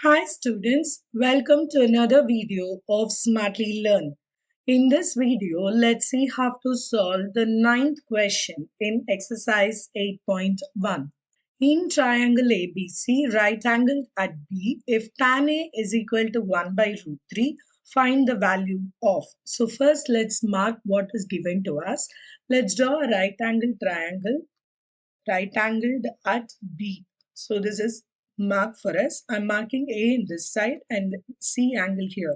Hi students, welcome to another video of Smartly Learn. In this video, let's see how to solve the ninth question in exercise 8.1. In triangle ABC, right angle at B, if tan A is equal to 1 by root 3, find the value of. So first let's mark what is given to us. Let's draw a right angle triangle, right angled at B. So this is mark for us. I'm marking A in this side and C angle here.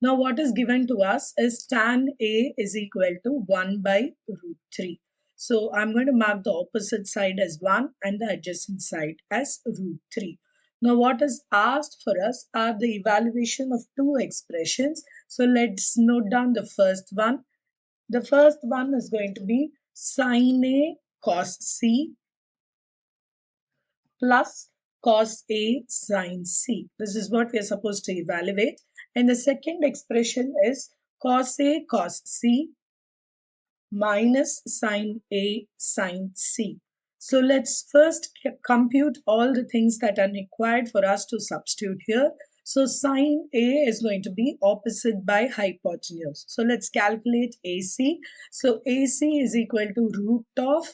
Now what is given to us is tan A is equal to 1 by root 3. So I'm going to mark the opposite side as 1 and the adjacent side as root 3. Now what is asked for us are the evaluation of two expressions. So let's note down the first one. The first one is going to be sin A cos C plus cos A sin C. This is what we are supposed to evaluate. And the second expression is cos A cos C minus sin A sin C. So let's first compute all the things that are required for us to substitute here. So sin A is going to be opposite by hypotenuse. So let's calculate AC. So AC is equal to root of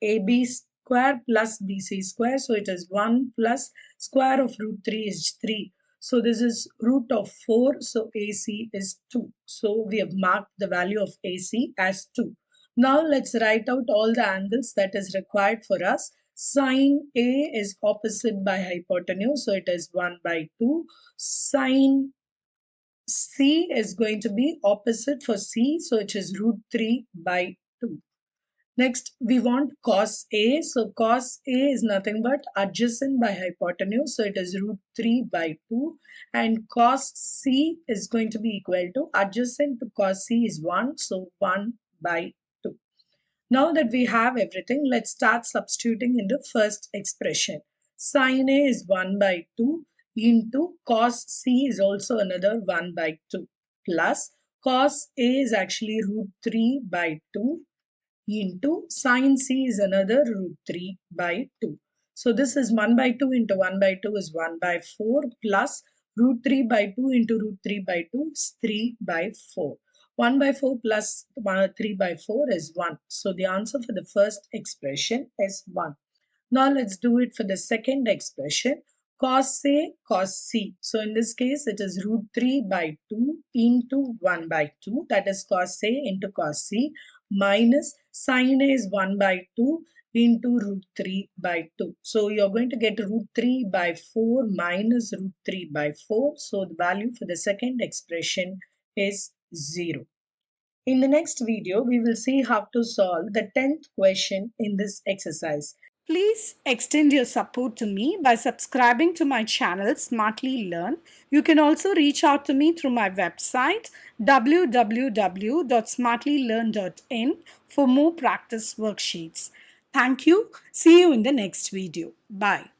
AB square plus BC square. So it is 1 plus square of root 3 is 3. So this is root of 4. So AC is 2. So we have marked the value of AC as 2. Now let's write out all the angles that is required for us. Sin A is opposite by hypotenuse. So it is 1 by 2. Sin C is going to be opposite for C. So it is root 3 by 2. Next, we want cos A. So cos A is nothing but adjacent by hypotenuse. So it is root 3 by 2. And cos C is going to be equal to adjacent to cos C is 1. So 1 by 2. Now that we have everything, let's start substituting in the first expression. Sin A is 1 by 2 into cos C is also another 1 by 2 plus cos A is actually root 3 by 2 into sin C is another root 3 by 2. So this is 1 by 2 into 1 by 2 is 1 by 4 plus root 3 by 2 into root 3 by 2 is 3 by 4. 1 by 4 plus 3 by 4 is 1. So the answer for the first expression is 1. Now let's do it for the second expression. Cos A, cos C. So in this case, it is root 3 by 2 into 1 by 2. That is cos A into cos C minus sin A is 1 by 2 into root 3 by 2. So you're going to get root 3 by 4 minus root 3 by 4. So the value for the second expression is 0. In the next video, we will see how to solve the 10th question in this exercise. Please extend your support to me by subscribing to my channel Smartly Learn. You can also reach out to me through my website www.smartlylearn.in for more practice worksheets. Thank you. See you in the next video. Bye.